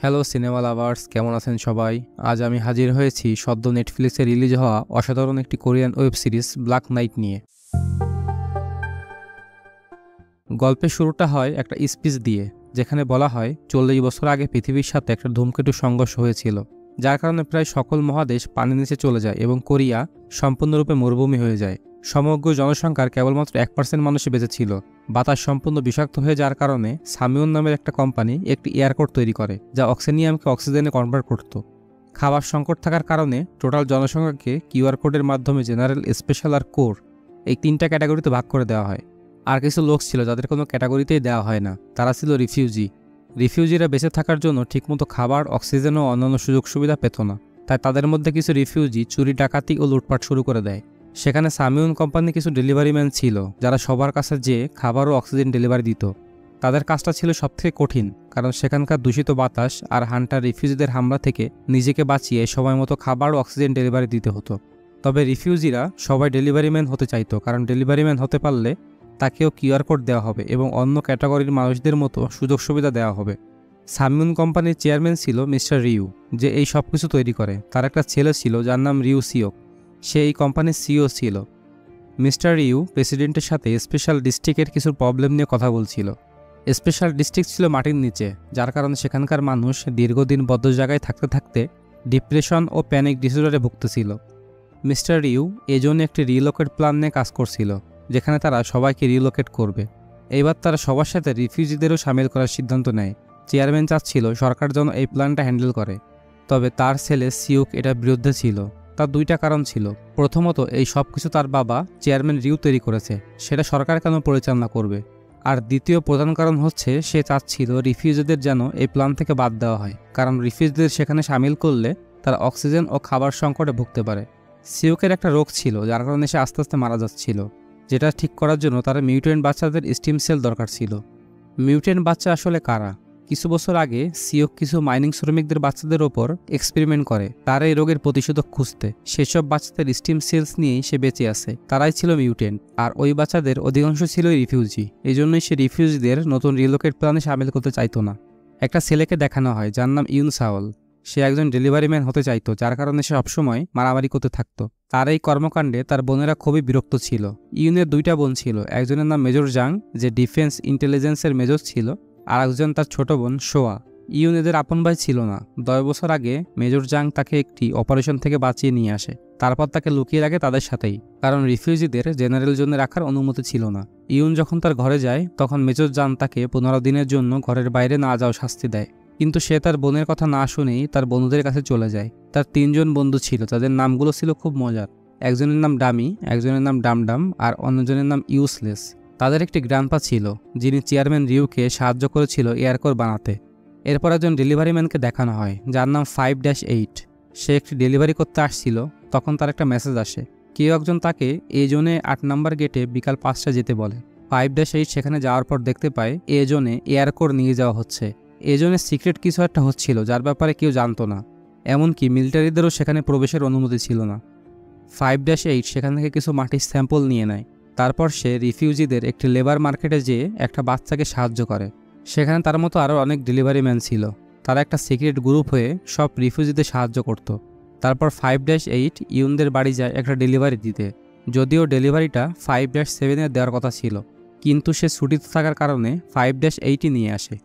Hello cinema lovers, কেমন আছেন সবাই? আজ আমি হাজির হয়েছি সদ্য নেটফ্লিক্সে রিলিজ হওয়া অসাধারণ একটি Korean web series black night নিয়ে। গল্পের শুরুটা হয় একটা স্পিচ দিয়ে, যেখানে বলা হয় 40 বছর আগে পৃথিবীর সাথে একটা ধূমকেতু সংঘর্ষ হয়েছিল, যার কারণে প্রায় সকল মহাদেশ পানির নিচে চলে যায় এবং কোরিয়া সম্পূর্ণরূপে মরুভূমি হয়ে যায়। সমগ্র জনসংখ্যার কেবলমাত্র 1% মানুষই বেঁচে ছিল। বাতাস সম্পূর্ণ বিষাক্ত হয়ে যাওয়ার কারণে সামিউন নামের একটা কোম্পানি একটি এয়ারকোড তৈরি করে, যা অক্সিনিয়ামকে অক্সিজেনে কনভার্ট করত। খাবার সংকট থাকার কারণে টোটাল জনসংখ্যাকে কিউআর কোডের মাধ্যমে জেনারেল, স্পেশাল আর কোর এই 3টা ক্যাটাগরিতে ভাগ করে দেওয়া হয়। আর কিছু লোক ছিল যাদের কোনো ক্যাটাগরিতেই দেওয়া হয় না, তারা ছিল রিফিউজি। রিফিউজিরা বেঁচে থাকার জন্য ঠিকমতো খাবার, অক্সিজেন ও অন্যান্য সুযোগ সুবিধা পেত না, তাই তাদের মধ্যে কিছু রিফিউজি চুরি, ডাকাতি ও লুটপাট শুরু করে দেয়। সেখানে সামিউন কোম্পানির কিছু ডেলিভারি ম্যান ছিল, যারা সবার কাছে যেয়ে খাবার ও অক্সিজেন ডেলিভারি দিত। তাদের কাজটা ছিল সবথেকে কঠিন, কারণ সেখানকার দূষিত বাতাস আর হান্টার রিফিউজিদের হামলা থেকে নিজেকে বাঁচিয়ে সময় মতো খাবার ও অক্সিজেন ডেলিভারি দিতে হতো। তবে রিফিউজিরা সবাই ডেলিভারি ম্যান হতে চাইতো, কারণ ডেলিভারি ম্যান হতে পারলে তাকেও কিউআর কোড দেওয়া হবে এবং অন্য ক্যাটাগরির মানুষদের মতো সুযোগ সুবিধা দেওয়া হবে। সামিউন কোম্পানির চেয়ারম্যান ছিল মিস্টার রিউ, যে এই সব কিছু তৈরি করে। তার একটা ছেলে ছিল যার নাম রিউ সিওক, সে এই কোম্পানির সিইও ছিল। মিস্টার রিউ প্রেসিডেন্টের সাথে স্পেশাল ডিস্ট্রিক্টের কিছু প্রবলেম নিয়ে কথা বলছিল। স্পেশাল ডিস্ট্রিক্ট ছিল মাটির নিচে, যার কারণে সেখানকার মানুষ দীর্ঘদিন বদ্ধ জায়গায় থাকতে থাকতে ডিপ্রেশন ও প্যানিক ডিসঅর্ডারে ভুগতেছিল। মিস্টার রিউ এজন্য একটি রিলোকেট প্ল্যান নিয়ে কাজ করছিল, যেখানে তারা সবাইকে রিলোকেট করবে। এইবার তারা সবার সাথে রিফিউজিদেরও সামিল করার সিদ্ধান্ত নেয়। চেয়ারম্যান চাচ্ছিল সরকার যেন এই প্ল্যানটা হ্যান্ডেল করে, তবে তার ছেলে সিউক এটার বিরুদ্ধে ছিল। তার 2টা কারণ ছিল। প্রথমত, এই সব কিছু তার বাবা চেয়ারম্যান রিউ তৈরি করেছে, সেটা সরকার কেন পরিচালনা করবে। আর দ্বিতীয় প্রধান কারণ হচ্ছে, সে চাচ্ছিল রিফিউজিদের যেন এই প্ল্যান থেকে বাদ দেওয়া হয়, কারণ রিফিউজিদের সেখানে সামিল করলে তারা অক্সিজেন ও খাবার সংকটে ভুগতে পারে। সিউকের একটা রোগ ছিল, যার কারণে সে আস্তে আস্তে মারা যাচ্ছিল, যেটা ঠিক করার জন্য তারা মিউটেন্ট বাচ্চাদের স্টিম সেল দরকার ছিল। মিউটেন্ট বাচ্চা আসলে কারা? কিছু বছর আগে সিওক কিছু মাইনিং শ্রমিকদের বাচ্চাদের ওপর এক্সপেরিমেন্ট করে তার এই রোগের প্রতিষেধক খুঁজতে। সেসব বাচ্চাদের স্টিম সেলস নিয়েই সে বেঁচে আছে। তারাই ছিল মিউটেন্ট, আর ওই বাচ্চাদের অধিকাংশ ছিল রিফিউজি। এই জন্যই সে রিফিউজিদের নতুন রিলোকেট প্ল্যানে সামিল করতে চাইতো না। একটা ছেলেকে দেখানো হয় যার নাম ইউন সাওল। সে একজন ডেলিভারি ম্যান হতে চাইতো, যার কারণে সে সবসময় মারামারি করতে থাকতো। তার এই কর্মকাণ্ডে তার বোনেরা খুবই বিরক্ত ছিল। ইউনের 2টা বোন ছিল, একজনের নাম মেজর জাং, যে ডিফেন্স ইন্টেলিজেন্সের মেজর ছিল, আর একজন তার ছোট বোন সোয়া। ইউন এদের আপন ভাই ছিল না। 10 বছর আগে মেজর জাং তাকে একটি অপারেশন থেকে বাঁচিয়ে নিয়ে আসে, তারপর তাকে লুকিয়ে রাখে তাদের সাথেই, কারণ রিফিউজিদের জেনারেল জন্য রাখার অনুমতি ছিল না। ইউন যখন তার ঘরে যায়, তখন মেজর জাং তাকে 15 দিনের জন্য ঘরের বাইরে না যাওয়ার শাস্তি দেয়, কিন্তু সে তার বোনের কথা না শুনেই তার বন্ধুদের কাছে চলে যায়। তার 3জন বন্ধু ছিল, তাদের নামগুলো ছিল খুব মজার। একজনের নাম ডামি, একজনের নাম ডামডাম, আর অন্যজনের নাম ইউসলেস। তাদের একটি গ্র্যান্ডপা ছিল, যিনি চেয়ারম্যান রিউকে সাহায্য করেছিল এয়ারকোর বানাতে। এরপর একজন ডেলিভারি ম্যানকে দেখানো হয়, যার নাম 5-8। সে একটি ডেলিভারি করতে আসছিল, তখন তার একটা মেসেজ আসে। কেউ একজন তাকে এই জোনে 8 নম্বর গেটে বিকাল 5টায় যেতে বলে। 5-8 সেখানে যাওয়ার পর দেখতে পায় এই জোনে এয়ারকোর নিয়ে যাওয়া হচ্ছে। এই জন্য সিক্রেট কিছু একটা হচ্ছিল, যার ব্যাপারে কেউ জানতো না। এমনকি মিলিটারিদেরও সেখানে প্রবেশের অনুমতি ছিল না। 5-8 সেখান থেকে কিছু মাটির স্যাম্পল নিয়ে নেয়। তারপর সে রিফিউজিদের একটি লেবার মার্কেটে যেয়ে একটা বাচ্চাকে সাহায্য করে। সেখানে তার মতো আরও অনেক ডেলিভারি ম্যান ছিল, তারা একটা সিক্রেট গ্রুপ হয়ে সব রিফিউজিদের সাহায্য করত। তারপর 5-8 ইউনদের বাড়ি যায় একটা ডেলিভারি দিতে, যদিও ডেলিভারিটা 5-7-এর দেওয়ার কথা ছিল, কিন্তু সে ছুটিতে থাকার কারণে 5-8ই নিয়ে আসে।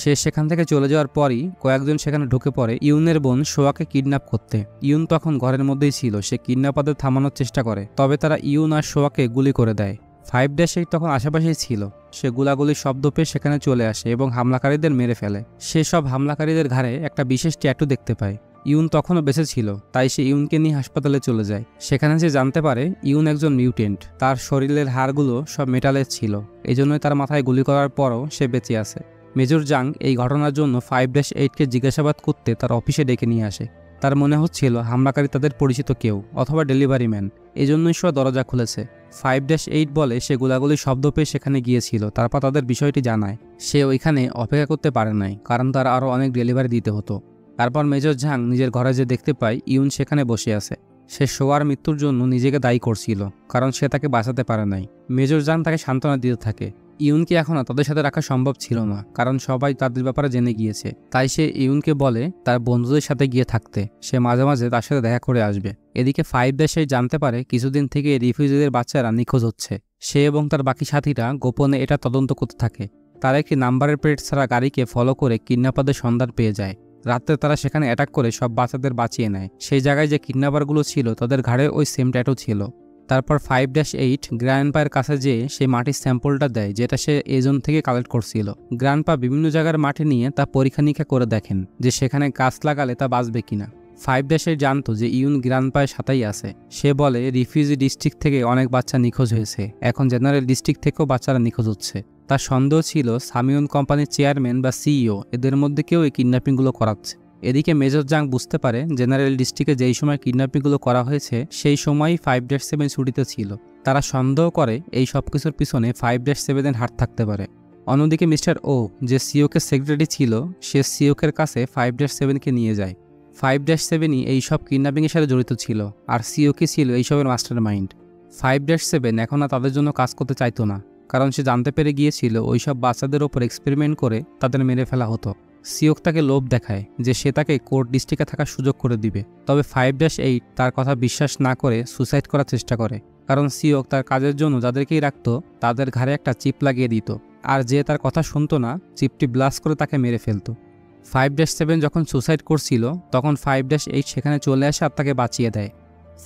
সে সেখান থেকে চলে যাওয়ার পরই কয়েকজন সেখানে ঢুকে পড়ে ইউনের বোন সোয়াকে কিডন্যাপ করতে। ইউন তখন ঘরের মধ্যেই ছিল। সে কিডন্যাপারদের থামানোর চেষ্টা করে, তবে তারা ইউন আর সোয়াকে গুলি করে দেয়। 5-8 তখন আশেপাশেই ছিল। সে গুলাগুলির শব্দ পেয়ে সেখানে চলে আসে এবং হামলাকারীদের মেরে ফেলে। সে সব হামলাকারীদের ঘাড়ে একটা বিশেষ ট্যাটু দেখতে পায়। ইউন তখনও বেঁচে ছিল, তাই সে ইউনকে নিয়ে হাসপাতালে চলে যায়। সেখানে সে জানতে পারে ইউন একজন মিউটেন্ট। তার শরীরের হাড়গুলো সব মেটালের ছিল, এজন্যই তার মাথায় গুলি করার পরও সে বেঁচে আছে। মেজর জাং এই ঘটনার জন্য 5-8কে জিজ্ঞাসাবাদ করতে তার অফিসে ডেকে নিয়ে আসে। তার মনে হচ্ছিল হামলাকারী তাদের পরিচিত কেউ, অথবা ডেলিভারি ম্যান, এজন্যই সে দরজা খুলেছে। 5-8 বলে সে গোলাগুলির শব্দ পেয়ে সেখানে গিয়েছিল, তারপর তাদের বিষয়টি জানায়। সে ওইখানে অপেক্ষা করতে পারে নাই, কারণ তার আরও অনেক ডেলিভারি দিতে হতো। তারপর মেজর জাং নিজের ঘরে যে দেখতে পায় ইউন সেখানে বসে আছে। সে সোয়ার মৃত্যুর জন্য নিজেকে দায়ী করছিল, কারণ সে তাকে বাঁচাতে পারে নাই। মেজর জাং তাকে সান্ত্বনা দিতে থাকে। ইউনকে এখন আর তাদের সাথে রাখা সম্ভব ছিল না, কারণ সবাই তাদের ব্যাপারে জেনে গিয়েছে। তাই সে ইউনকে বলে তার বন্ধুদের সাথে গিয়ে থাকতে, সে মাঝে মাঝে তার সাথে দেখা করে আসবে। এদিকে 5-8 জানতে পারে কিছুদিন থেকে রিফিউজিদের বাচ্চারা নিখোঁজ হচ্ছে। সে এবং তার বাকি সাথীরা গোপনে এটা তদন্ত করতে থাকে। তারা একটি নাম্বারের প্লেট ছাড়া গাড়িকে ফলো করে কিডন্যাপারদের সন্ধান পেয়ে যায়। রাত্রে তারা সেখানে অ্যাটাক করে সব বাচ্চাদের বাঁচিয়ে নেয়। সেই জায়গায় যে কিডন্যাপারগুলো ছিল তাদের ঘাড়ে ওই সেম ট্যাটু ছিল। তারপর 5-8 গ্র্যান্ডপায়ের কাছে যেয়ে সেই মাটির স্যাম্পলটা দেয়, যেটা সে এজন থেকে কালেক্ট করছিল। গ্র্যান্ডপা বিভিন্ন জায়গার মাটি নিয়ে তা পরীক্ষা নিরীক্ষা করে দেখেন যে সেখানে গাছ লাগালে তা বাঁচবে কিনা। 5-8 জানতো যে ইউন গ্র্যান্ডপায়ের সাথেই আছে। সে বলে রিফিউজি ডিস্ট্রিক্ট থেকে অনেক বাচ্চা নিখোঁজ হয়েছে, এখন জেনারেল ডিস্ট্রিক্ট থেকেও বাচ্চারা নিখোঁজ হচ্ছে। তার সন্দেহ ছিল সামিউন কোম্পানির চেয়ারম্যান বা সিইও এদের মধ্যে কেউ এই কিডন্যাপিংগুলো করাচ্ছে। এদিকে মেজর জাং বুঝতে পারে জেনারেল ডিস্ট্রিক্টে যেই সময় কিডন্যাপিংগুলো করা হয়েছে সেই সময়ই 5-7 ছুটিতে ছিল। তারা সন্দেহ করে এই সব কিছুর পিছনে 5-7 হাত থাকতে পারে। অন্যদিকে মিস্টার ও, যে সিওকে সেক্রেটারি ছিল, সে সিওকের কাছে 5-7কে নিয়ে যায়। 5-7ই এই সব কিডন্যাপিংয়ের সাথে জড়িত ছিল, আর সিওকে ছিল এইসবের মাস্টার মাইন্ড। 5-7 এখন আর তাদের জন্য কাজ করতে চাইতো না, কারণ সে জানতে পেরে গিয়েছিল ওইসব বাচ্চাদের ওপর এক্সপেরিমেন্ট করে তাদের মেরে ফেলা হতো। সিওক তাকে লোভ দেখায় যে সে তাকে কোর্ট ডিস্ট্রিক্টে থাকার সুযোগ করে দিবে। তবে 5-8 তার কথা বিশ্বাস না করে সুসাইড করার চেষ্টা করে, কারণ সিওক তার কাজের জন্য যাদেরকেই রাখত তাদের ঘাড়ে একটা চিপ লাগিয়ে দিত, আর যে তার কথা শুনতো না চিপটি ব্লাস্ট করে তাকে মেরে ফেলত। 5-7 যখন সুসাইড করছিল তখন 5-8 সেখানে চলে আসে আর তাকে বাঁচিয়ে দেয়।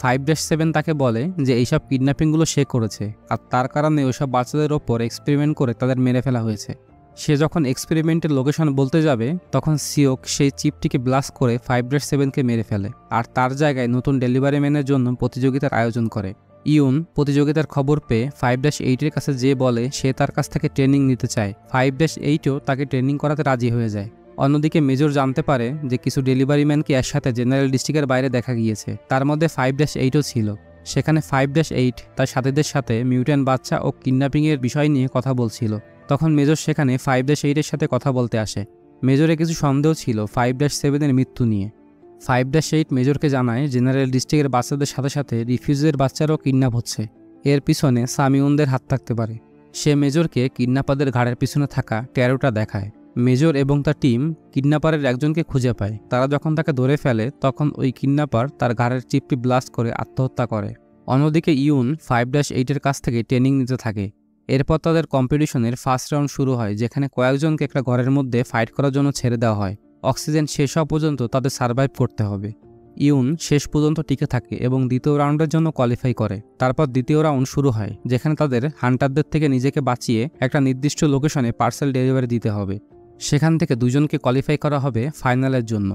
5-7 তাকে বলে যে এইসব কিডন্যাপিংগুলো সে করেছে, আর তার কারণে ওইসব বাচ্চাদের ওপর এক্সপেরিমেন্ট করে তাদের মেরে ফেলা হয়েছে। সে যখন এক্সপেরিমেন্টের লোকেশন বলতে যাবে তখন সিওক সেই চিপটিকে ব্লাস্ট করে 5-7কে মেরে ফেলে, আর তার জায়গায় নতুন ডেলিভারি ম্যানের জন্য প্রতিযোগিতার আয়োজন করে। ইউন প্রতিযোগিতার খবর পেয়ে 5-8 কাছে যেয়ে বলে সে তার কাছ থেকে ট্রেনিং নিতে চায়। 5-8ও তাকে ট্রেনিং করাতে রাজি হয়ে যায়। অন্যদিকে মেজর জানতে পারে যে কিছু ডেলিভারি ম্যানকে একসাথে জেনারেল ডিস্ট্রিক্টের বাইরে দেখা গিয়েছে, তার মধ্যে 5-8ও ছিল। সেখানে 5-8 তার সাথীদের সাথে মিউট্যান্ট বাচ্চা ও কিডন্যাপিংয়ের বিষয় নিয়ে কথা বলছিল। তখন মেজর সেখানে 5-8 সাথে কথা বলতে আসে। মেজরে কিছু সন্দেহ ছিল 5-7 মৃত্যু নিয়ে। 5-8 মেজরকে জানায় জেনারেল ডিস্ট্রিক্টের বাচ্চাদের সাথে সাথে রিফিউজিদের বাচ্চারাও কিডন্যাপ হচ্ছে, এর পিছনে সামিউনদের হাত থাকতে পারে। সে মেজরকে কিডন্যাপারদের ঘাড়ের পিছনে থাকা ট্যারোটা দেখায়। মেজর এবং তার টিম কিডন্যাপারের একজনকে খুঁজে পায়। তারা যখন তাকে ধরে ফেলে তখন ওই কিডন্যাপার তার ঘাড়ের চিপটি ব্লাস্ট করে আত্মহত্যা করে। অন্যদিকে ইউন 5-8 কাছ থেকে ট্রেনিং নিতে থাকে। এরপর তাদের কম্পিটিশনের ফার্স্ট রাউন্ড শুরু হয়, যেখানে কয়েকজনকে একটা ঘরের মধ্যে ফাইট করার জন্য ছেড়ে দেওয়া হয়। অক্সিজেন শেষ হওয়া পর্যন্ত তাদের সার্ভাইভ করতে হবে। ইউন শেষ পর্যন্ত টিকে থাকে এবং দ্বিতীয় রাউন্ডের জন্য কোয়ালিফাই করে। তারপর দ্বিতীয় রাউন্ড শুরু হয়, যেখানে তাদের হান্টারদের থেকে নিজেকে বাঁচিয়ে একটা নির্দিষ্ট লোকেশনে পার্সেল ডেলিভারি দিতে হবে। সেখান থেকে দুজনকে কোয়ালিফাই করা হবে ফাইনালের জন্য।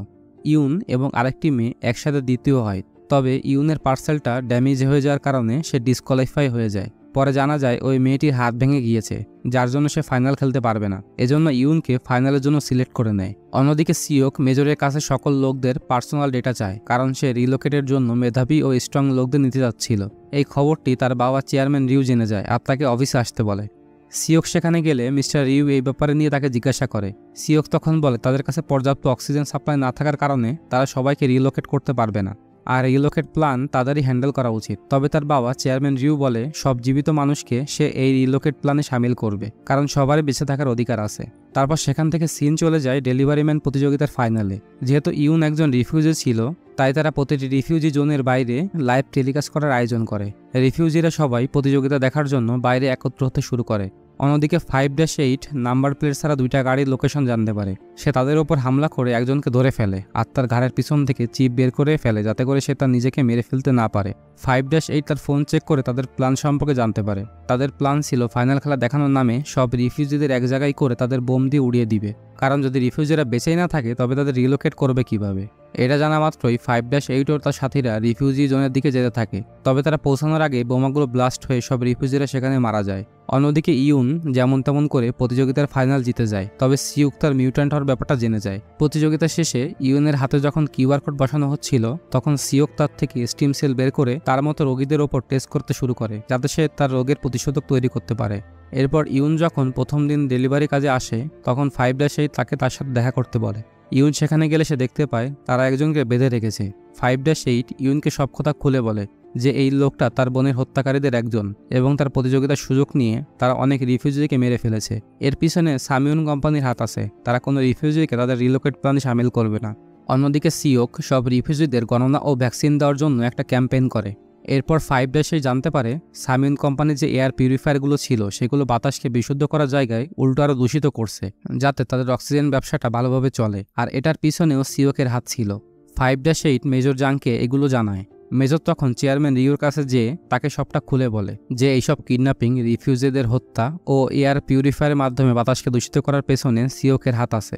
ইউন এবং আরেকটি মেয়ে একসাথে দ্বিতীয় হয়, তবে ইউনের পার্সেলটা ড্যামেজ হয়ে যাওয়ার কারণে সে ডিসকোয়ালিফাই হয়ে যায়। পরে জানা যায় ওই মেয়েটির হাত ভেঙে গিয়েছে, যার জন্য সে ফাইনাল খেলতে পারবে না। এজন্য ইউনকে ফাইনালের জন্য সিলেক্ট করে নেয়। অন্যদিকে সিওক মেজরের কাছে সকল লোকদের পার্সোনাল ডেটা চায়, কারণ সে রিলোকেটের জন্য মেধাবী ও স্ট্রং লোকদের নিতে যাচ্ছিল। এই খবরটি তার বাবা চেয়ারম্যান রিউ জেনে যায় আর তাকে অফিসে আসতে বলে। সিওক সেখানে গেলে মিস্টার রিউ এই ব্যাপারে নিয়ে তাকে জিজ্ঞাসা করে। সিওক তখন বলে তাদের কাছে পর্যাপ্ত অক্সিজেন সাপ্লাই না থাকার কারণে তারা সবাইকে রিলোকেট করতে পারবে না, আর রিলোকেট প্ল্যান তাদেরই হ্যান্ডেল করা উচিত। তবে তার বাবা চেয়ারম্যান রিউ বলে সব জীবিত মানুষকে সে এই রিলোকেট প্ল্যানে সামিল করবে, কারণ সবারই বেঁচে থাকার অধিকার আছে। তারপর সেখান থেকে সিন চলে যায় ডেলিভারি ম্যান প্রতিযোগিতার ফাইনালে। যেহেতু ইউন একজন রিফিউজি ছিল, তাই তারা প্রতিটি রিফিউজি জোনের বাইরে লাইভ টেলিকাস্ট করার আয়োজন করে। রিফিউজিরা সবাই প্রতিযোগিতা দেখার জন্য বাইরে একত্র হতে শুরু করে। অন্যদিকে 5-8 নাম্বার প্লেট ছাড়া দুইটা গাড়ির লোকেশন জানতে পারে। সে তাদের ওপর হামলা করে একজনকে ধরে ফেলে আর তার ঘাড়ের পিছন থেকে চিপ বের করে ফেলে, যাতে করে সে তার নিজেকে মেরে ফেলতে না পারে। 5-8 তার ফোন চেক করে তাদের প্ল্যান সম্পর্কে জানতে পারে। তাদের প্ল্যান ছিল ফাইনাল খেলা দেখানোর নামে সব রিফিউজিদের এক জায়গায় করে তাদের বোম দিয়ে উড়িয়ে দিবে, কারণ যদি রিফিউজিরা বেঁচেই না থাকে তবে তাদের রিলোকেট করবে কিভাবে। এটা জানা মাত্রই 5-8 ও তার সাথীরা রিফিউজি জোনের দিকে যেতে থাকে। তবে তারা পৌঁছানোর আগে বোমাগুলো ব্লাস্ট হয়ে সব রিফিউজিরা সেখানে মারা যায়। অন্যদিকে ইউন যেমন তেমন করে প্রতিযোগিতার ফাইনাল জিতে যায়, তবে সিউক তার মিউট্যান্ট হওয়ার ব্যাপারটা জেনে যায়। প্রতিযোগিতা শেষে ইউনের হাতে যখন কিউআর কোড বসানো হচ্ছিল তখন সিওক তার থেকে স্টিম সেল বের করে তার মতো রোগীদের ওপর টেস্ট করতে শুরু করে, যাতে সে তার রোগের প্রতিষেধক তৈরি করতে পারে। এরপর ইউন যখন প্রথম দিন ডেলিভারি কাজে আসে তখন 5-8 তাকে তার সাথে দেখা করতে বলে। ইউন সেখানে গেলে সে দেখতে পায় তারা একজনকে বেঁধে রেখেছে। 5-8 ইউনকে সব কথা খুলে বলে। যে এই লোকটা তার বোনের হত্যাকারীদের একজন এবং তার প্রতিযোগিতার সুযোগ নিয়ে তারা অনেক রিফিউজিকে মেরে ফেলেছে। এর পিছনে সামিউন কোম্পানির হাত আছে, তারা কোনো রিফিউজিকে তাদের রিলোকেট প্ল্যানে সামিল করবে না। অন্যদিকে সিওক সব রিফিউজিদের গণনা ও ভ্যাকসিন দেওয়ার জন্য একটা ক্যাম্পেইন করে। এরপর 5-এ জানতে পারে সামিউন কোম্পানির যে এয়ার পিউরিফায়ারগুলো ছিল সেগুলো বাতাসকে বিশুদ্ধ করার জায়গায় উল্টো আরও দূষিত করছে, যাতে তাদের অক্সিজেন ব্যবসাটা ভালোভাবে চলে। আর এটার পিছনেও সিওকের হাত ছিল। 5-8 মেজর জাংকে এগুলো জানায়। মেজর তখন চেয়ারম্যান রিওর কাছে যেয়ে তাকে সবটা খুলে বলে যে এইসব কিডন্যাপিং, রিফিউজিদের হত্যা ও এয়ার পিউরিফায়ারের মাধ্যমে বাতাসকে দূষিত করার পেছনে সিওকের হাত আছে।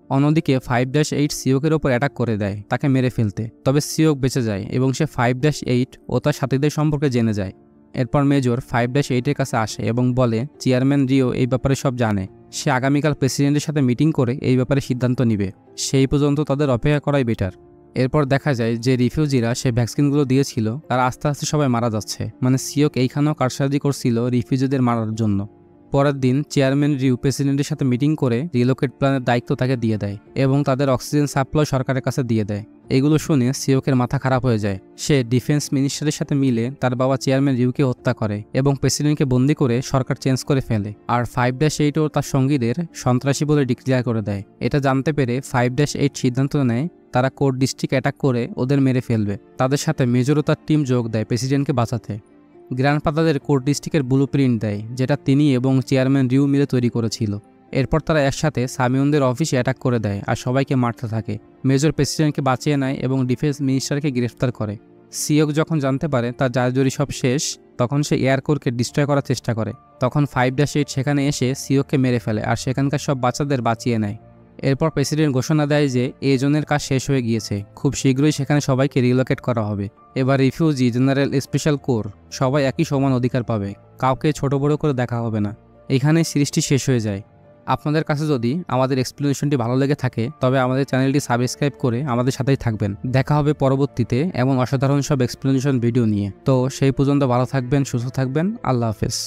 অন্যদিকে 5-8 সিওকের ওপর অ্যাটাক করে দেয় তাকে মেরে ফেলতে, তবে সিওক বেঁচে যায় এবং সে 5-8 ও তার সাথীদের সম্পর্কে জেনে যায়। এরপর মেজর 5-8-এর কাছে আসে এবং বলে চেয়ারম্যান রিও এই ব্যাপারে সব জানে, সে আগামীকাল প্রেসিডেন্টের সাথে মিটিং করে এই ব্যাপারে সিদ্ধান্ত নিবে, সেই পর্যন্ত তাদের অপেক্ষা করাই বেটার। এরপর দেখা যায় যে রিফিউজিরা সে ভ্যাকসিনগুলো দিয়েছিল তারা আস্তে আস্তে সবাই মারা যাচ্ছে, মানে সিওক এইখানেও কারসাজি করছিল রিফিউজিদের মারার জন্য। পরের দিন চেয়ারম্যান রিউ প্রেসিডেন্টের সাথে মিটিং করে রিলোকেট প্ল্যানের দায়িত্ব তাকে দিয়ে দেয় এবং তাদের অক্সিজেন সাপ্লাই সরকারের কাছে দিয়ে দেয়। এগুলো শুনে সিওকের মাথা খারাপ হয়ে যায়। সে ডিফেন্স মিনিস্টারের সাথে মিলে তার বাবা চেয়ারম্যান রিউকে হত্যা করে এবং প্রেসিডেন্টকে বন্দি করে সরকার চেঞ্জ করে ফেলে। আর 5-8 ও তার সঙ্গীদের সন্ত্রাসী বলে ডিক্লেয়ার করে দেয়। এটা জানতে পেরে 5-8 সিদ্ধান্ত নেয় তারা কোর্ট ডিস্ট্রিক্ট অ্যাটাক করে ওদের মেরে ফেলবে। তাদের সাথে মেজর ও তার টিম যোগ দেয় প্রেসিডেন্টকে বাঁচাতে। গ্র্যান্ডফাদারের কোর্ট ডিস্ট্রিক্টের ব্লু প্রিন্ট দেয়, যেটা তিনি এবং চেয়ারম্যান রিউ মিলে তৈরি করেছিল। এরপর তারা একসাথে সামিউনদের অফিসে অ্যাটাক করে দেয় আর সবাইকে মারতে থাকে। মেজর প্রেসিডেন্টকে বাঁচিয়ে নেয় এবং ডিফেন্স মিনিস্টারকে গ্রেফতার করে। সিওক যখন জানতে পারে তার জারজরি সব শেষ, তখন সে এয়ারকোরকে ডিস্ট্রয় করার চেষ্টা করে। তখন 5-8 সেখানে এসে সিওককে মেরে ফেলে আর সেখানকার সব বাচ্চাদের বাঁচিয়ে নেয়। এরপর প্রেসিডেন্ট ঘোষণা দেয় যে এই জোনের কাজ শেষ হয়ে গিয়েছে, খুব শীঘ্রই সেখানে সবাইকে রিলোকেট করা হবে। এবার রিফিউজি, জেনারেল, স্পেশাল কোর সবাই একই সমান অধিকার পাবে, কাউকে ছোট বড় করে দেখা হবে না। এইখানেই সিরিজটি শেষ হয়ে যায়। আপনাদের কাছে যদি আমাদের এক্সপ্লেনেশনটি ভালো লেগে থাকে তবে আমাদের চ্যানেলটি সাবস্ক্রাইব করে আমাদের সাথেই থাকবেন। দেখা হবে পরবর্তীতে এমন অসাধারণ সব এক্সপ্লেনেশন ভিডিও নিয়ে। তো সেই পর্যন্ত ভালো থাকবেন, সুস্থ থাকবেন। আল্লাহ হাফেজ।